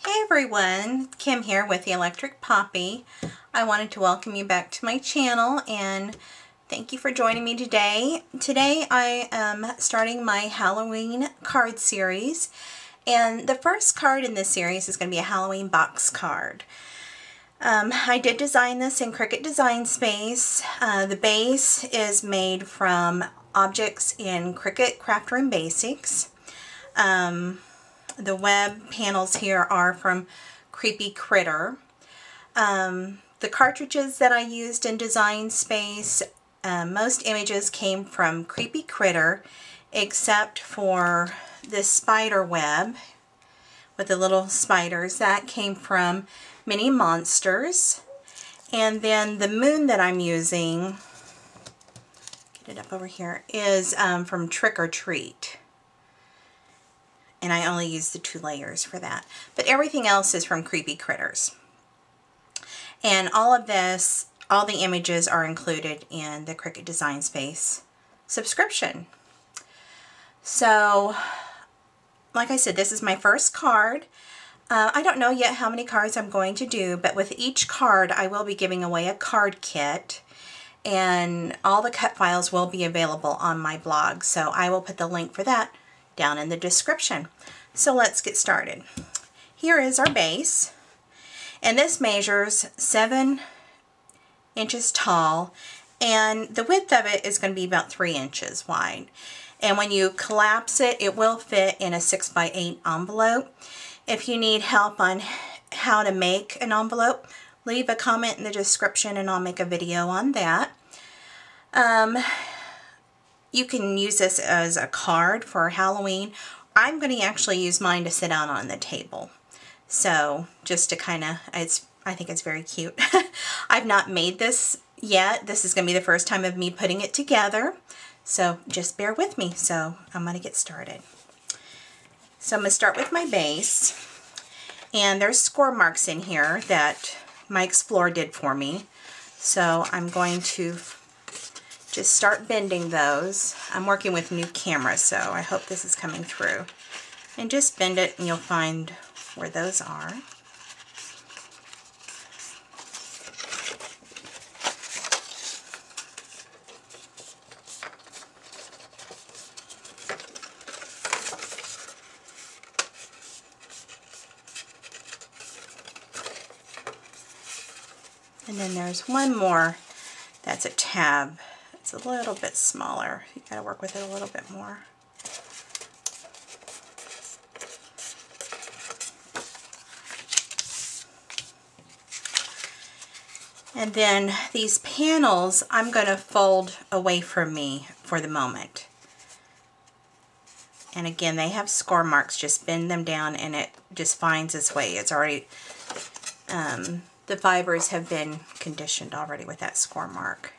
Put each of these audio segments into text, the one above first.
Hey everyone, Kim here with the Electric Poppy. I wanted to welcome you back to my channel and thank you for joining me today. Today I am starting my Halloween card series, and the first card in this series is going to be a Halloween box card. I did design this in Cricut Design Space. The base is made from objects in Cricut Craft Room Basics. The web panels here are from Cricut. The cartridges that I used in Design Space, most images came from Cricut, except for this spider web with the little spiders. That came from Mini Monsters. And then the moon that I'm using, get it up over here, is from Trick or Treat. And I only used the 2 layers for that. But everything else is from Creepy Critters. And all of this, all the images are included in the Cricut Design Space subscription. So, like I said, this is my first card. I don't know yet how many cards I'm going to do, but with each card I will be giving away a card kit. And all the cut files will be available on my blog. So I will put the link for that down in the description. So let's get started. Here is our base, and this measures 7 inches tall, and the width of it is going to be about 3 inches wide. And when you collapse it, it will fit in a 6x8 envelope. If you need help on how to make an envelope, leave a comment in the description and I'll make a video on that. You can use this as a card for Halloween. I'm going to actually use mine to sit out on the table. So just to kind of, I think it's very cute. I've not made this yet. This is going to be the first time of me putting it together. So just bear with me. So I'm going to get started. So I'm going to start with my base. And there's score marks in here that my Explorer did for me. So I'm going to just start bending those. I'm working with new camera, so I hope this is coming through. And just bend it and you'll find where those are. And then there's one more that's a tab. It's a little bit smaller. You gotta work with it a little bit more. And then these panels I'm gonna fold away from me for the moment. And again, they have score marks. Just bend them down and it just finds its way. It's already, the fibers have been conditioned already with that score mark.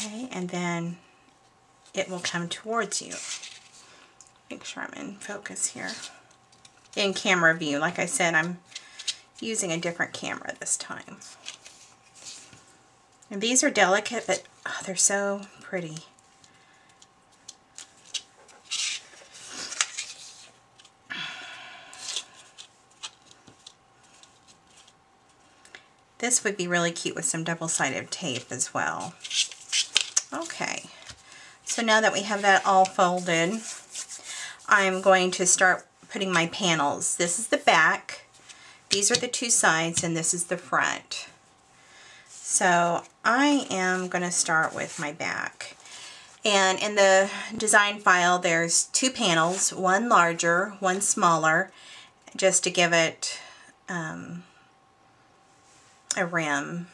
Okay, and then it will come towards you. Make sure I'm in focus here. In camera view. Like I said, I'm using a different camera this time. And these are delicate, but oh, they're so pretty. This would be really cute with some double-sided tape as well. Okay, so now that we have that all folded, I'm going to start putting my panels. This is the back, these are the 2 sides, and this is the front. So I am going to start with my back. And in the design file there's 2 panels, one larger, one smaller, just to give it a rim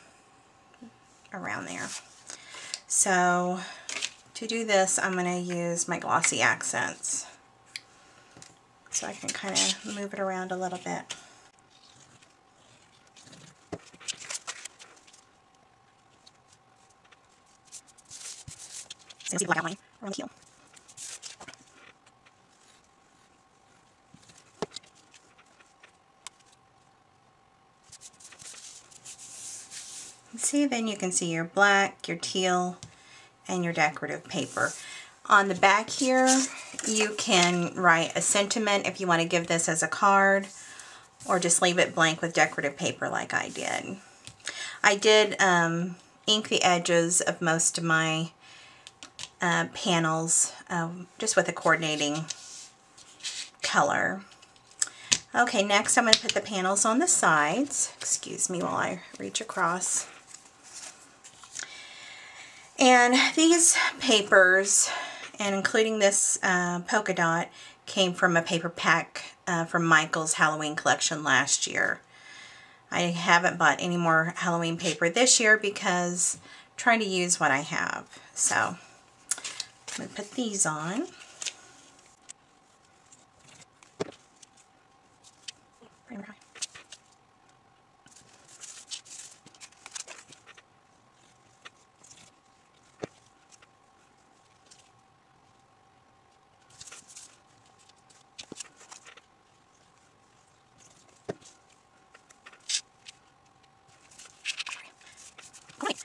around there. So to do this, I'm going to use my glossy accents. So I can kind of move it around a little bit. So you'll see the black outline around the heel. See, then you can see your black, your teal, and your decorative paper. On the back here, you can write a sentiment if you want to give this as a card, or just leave it blank with decorative paper like I did. I did ink the edges of most of my panels just with a coordinating color. Okay, next I'm going to put the panels on the sides. Excuse me while I reach across. And these papers, and including this polka dot, came from a paper pack from Michael's Halloween collection last year. I haven't bought any more Halloween paper this year because I'm trying to use what I have. So I'm going to put these on.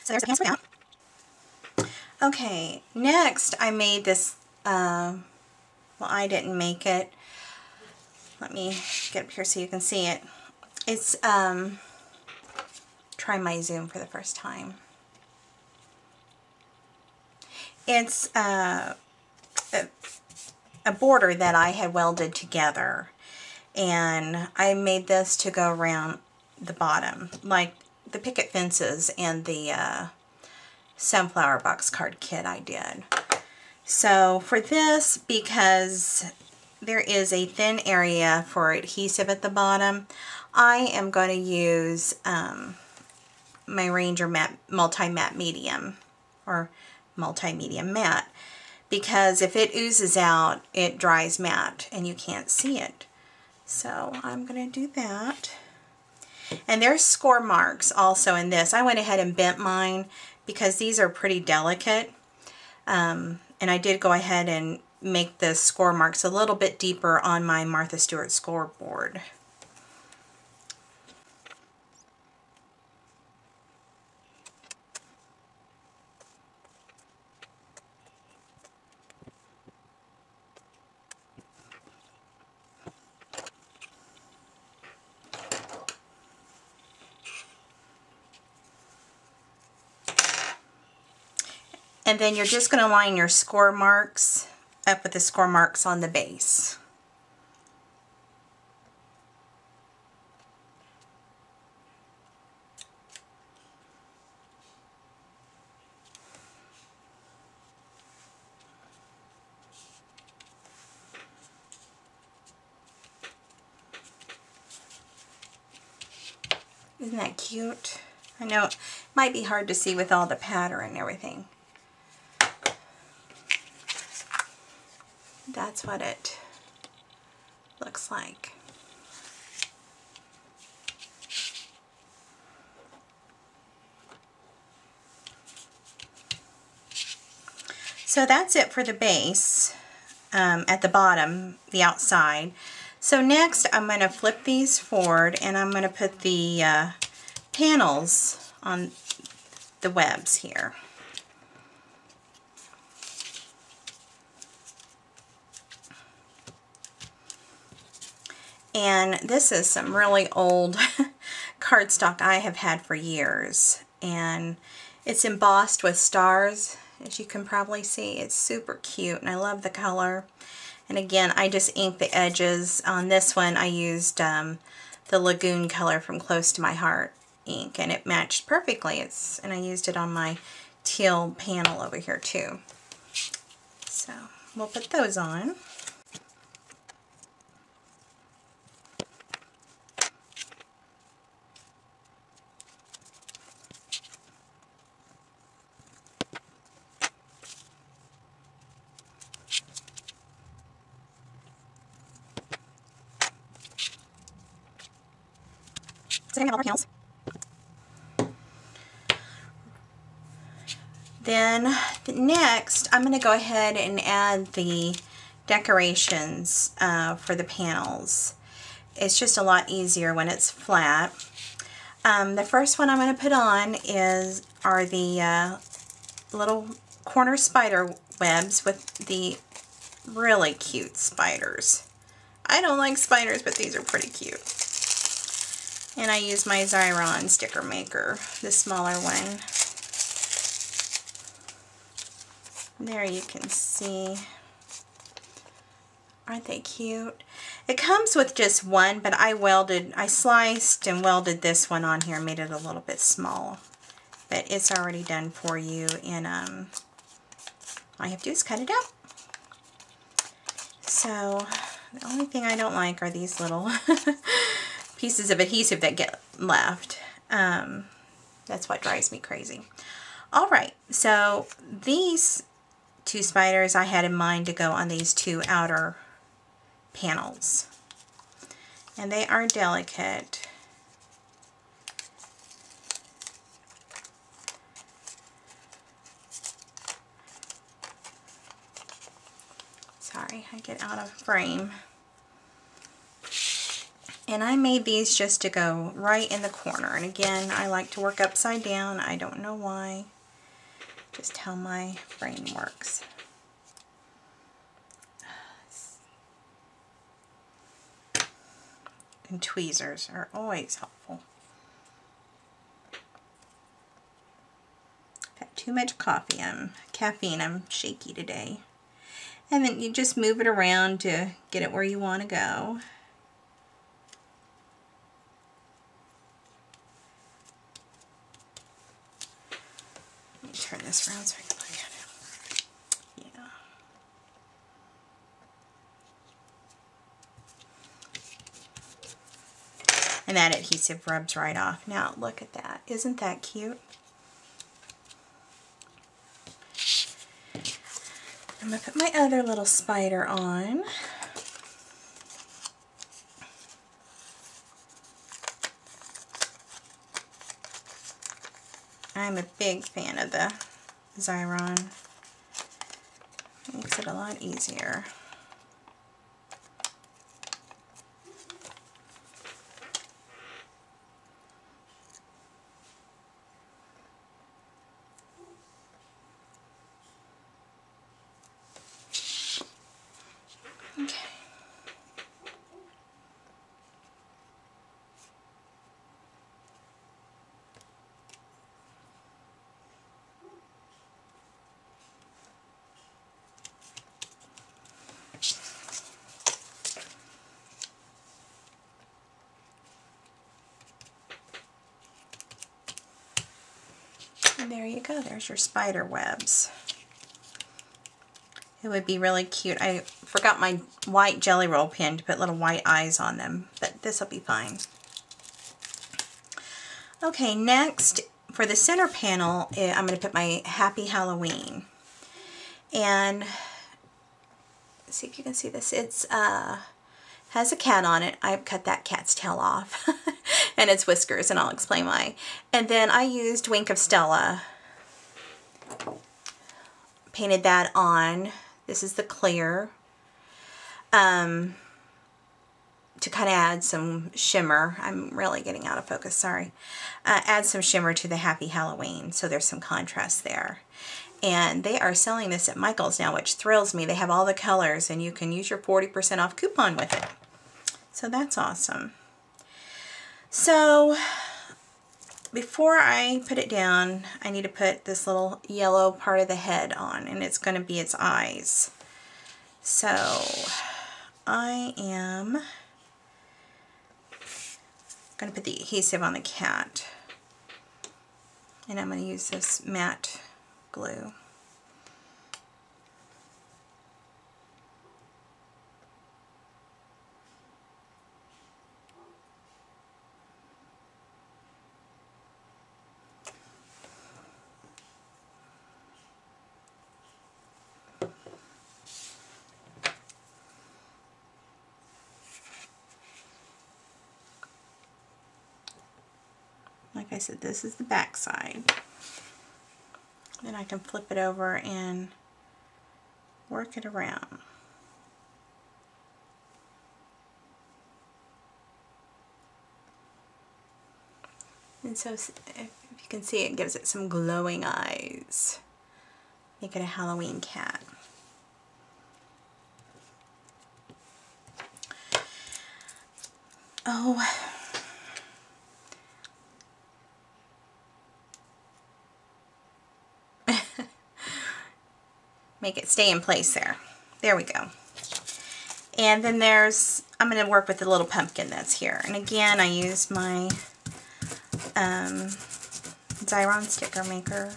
So there's the hands coming out. Okay, next I made this, well, I didn't make it. Let me get up here so you can see it. It's, try my zoom for the first time. It's a border that I had welded together, and I made this to go around the bottom, like the picket fences and the sunflower box card kit I did. So for this, because there is a thin area for adhesive at the bottom, I am going to use my Ranger matte, multi-matte medium, or multi-medium matte, because if it oozes out, it dries matte and you can't see it. So I'm going to do that. And there's score marks also in this. I went ahead and bent mine because these are pretty delicate. And I did go ahead and make the score marks a little bit deeper on my Martha Stewart scoreboard. And then you're just going to line your score marks up with the score marks on the base. Isn't that cute? I know it might be hard to see with all the pattern and everything. That's what it looks like. So that's it for the base at the bottom, the outside. So next I'm going to flip these forward and I'm going to put the panels on the webs here. And this is some really old cardstock I have had for years. And it's embossed with stars, as you can probably see. It's super cute and I love the color. And again, I just inked the edges. On this one I used the Lagoon color from Close to My Heart ink, and it matched perfectly. And I used it on my teal panel over here too. So we'll put those on. So I have all our panels. Then next, I'm going to go ahead and add the decorations for the panels. It's just a lot easier when it's flat. The first one I'm going to put on are the little corner spider webs with the really cute spiders. I don't like spiders, but these are pretty cute. And I use my Xyron sticker maker, the smaller one. There you can see. Aren't they cute? It comes with just one, but I sliced and welded this one on here and made it a little bit small. But it's already done for you, and all you have to do is cut it out. So the only thing I don't like are these little pieces of adhesive that get left. That's what drives me crazy. Alright, so these two spiders I had in mind to go on these two outer panels. And they are delicate. Sorry, I get out of frame. And I made these just to go right in the corner. And again, I like to work upside down. I don't know why. Just how my brain works. And tweezers are always helpful. I've had too much caffeine. I'm shaky today. And then you just move it around to get it where you want to go. Let me turn this around so I can look at it. Yeah. And that adhesive rubs right off. Now look at that. Isn't that cute? I'm going to put my other little spider on. I'm a big fan of the Xyron. It makes it a lot easier. Okay. And there you go. There's your spider webs. It would be really cute. I forgot my white Jelly Roll pen to put little white eyes on them, but this will be fine. Okay, next for the center panel, I'm going to put my Happy Halloween. And see if you can see this. It's has a cat on it. I've cut that cat's tail off and its whiskers, and I'll explain why. And then I used Wink of Stella. Painted that on. This is the clear. To kind of add some shimmer. I'm really getting out of focus, sorry. Add some shimmer to the Happy Halloween, so there's some contrast there. And they are selling this at Michael's now, which thrills me. They have all the colors, and you can use your 40% off coupon with it. So that's awesome. So before I put it down, I need to put this little yellow part of the head on, and it's going to be its eyes. So I am going to put the adhesive on the cat, and I'm going to use this matte glue. Like I said, this is the back side. Then I can flip it over and work it around. And so if you can see, it gives it some glowing eyes. Make it a Halloween cat. Oh, make it stay in place there. There we go. And then I'm going to work with the little pumpkin that's here. And again, I used my Xyron sticker maker,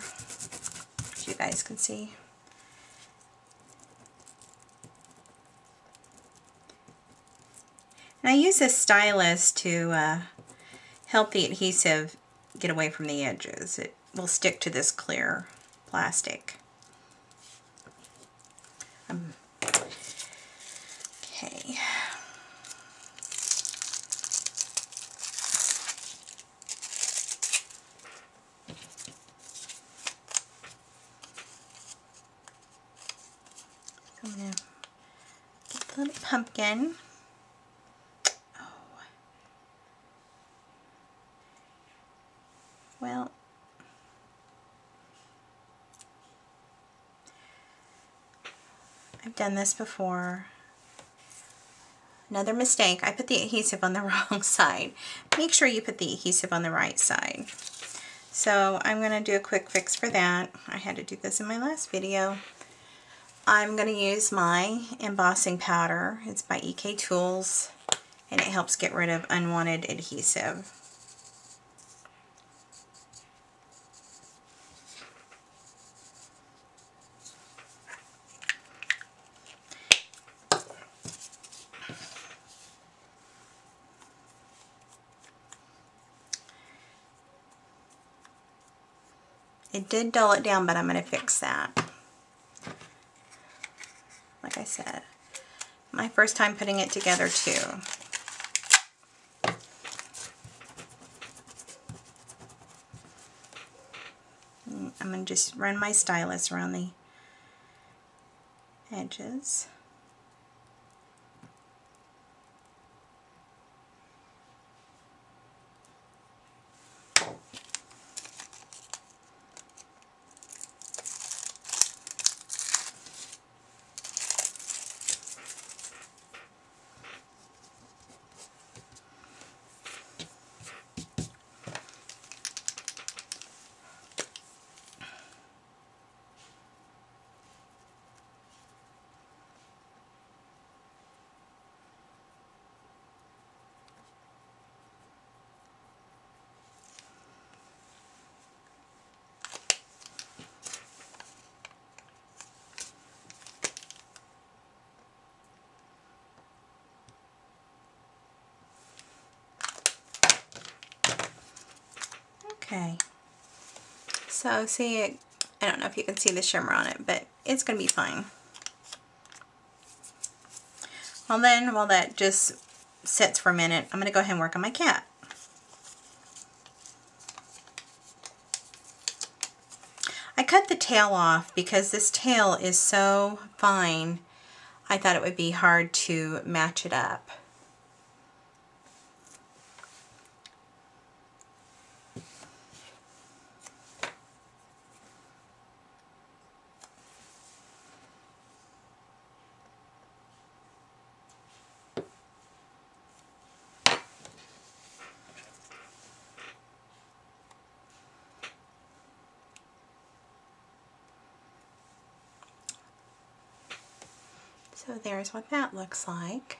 as you guys can see. And I use this stylus to help the adhesive get away from the edges. It will stick to this clear plastic. Okay. So I'm going to get the little pumpkin. Oh. Well, I've done this before. Another mistake, I put the adhesive on the wrong side. Make sure you put the adhesive on the right side. So I'm going to do a quick fix for that. I had to do this in my last video. I'm going to use my embossing powder. It's by EK Tools, and it helps get rid of unwanted adhesive. It did dull it down, but I'm going to fix that. Like I said, my first time putting it together too. I'm going to just run my stylus around the edges. Okay, so see it, I don't know if you can see the shimmer on it, but it's going to be fine. Well then, while that just sits for a minute, I'm going to go ahead and work on my cat. I cut the tail off because this tail is so fine, I thought it would be hard to match it up. So there's what that looks like.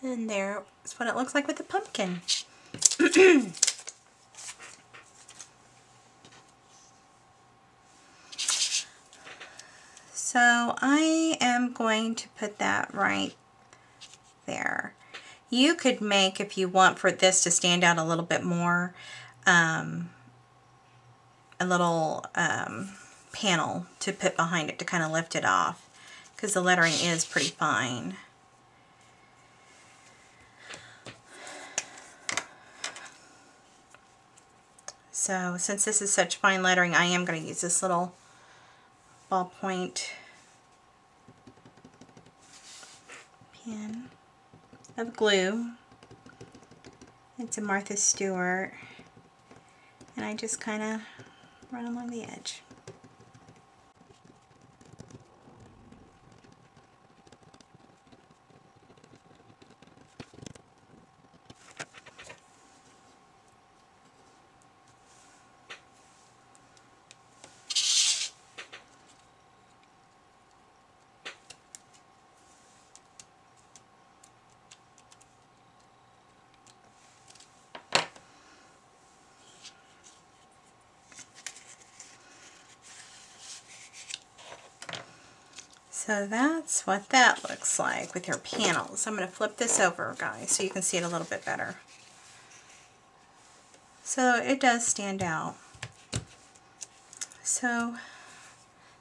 And there's what it looks like with the pumpkin. So I am going to put that right there. You could make, if you want for this to stand out a little bit more, a little panel to put behind it to kind of lift it off, because the lettering is pretty fine. So since this is such fine lettering, I am going to use this little ballpoint pen of glue. It's a Martha Stewart, and I just kind of run along the edge. So that's what that looks like with your panels. I'm going to flip this over, guys, so you can see it a little bit better. So it does stand out. So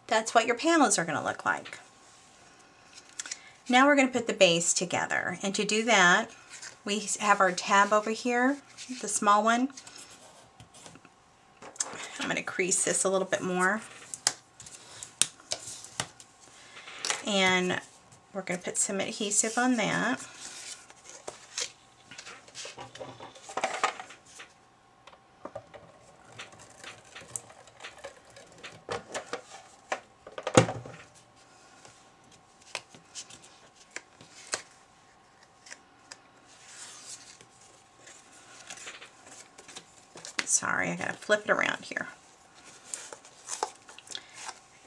that's what your panels are going to look like. Now we're going to put the base together. And to do that, we have our tab over here, the small one. I'm going to crease this a little bit more. And we're going to put some adhesive on that. Sorry, I got to flip it around here.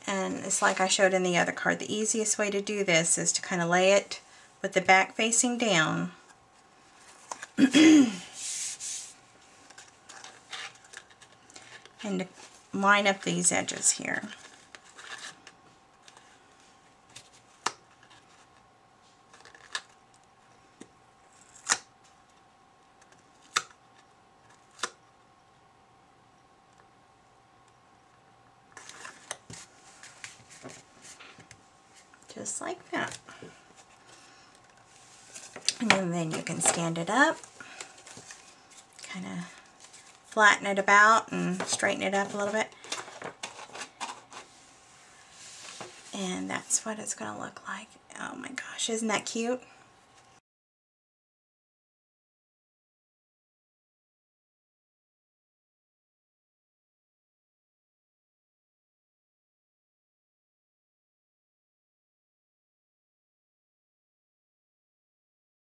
And it's like I showed in the other card. The easiest way to do this is to kind of lay it with the back facing down. And to line up these edges here. Just like that. And then you can stand it up, kind of flatten it about and straighten it up a little bit. And that's what it's going to look like. Oh my gosh, isn't that cute?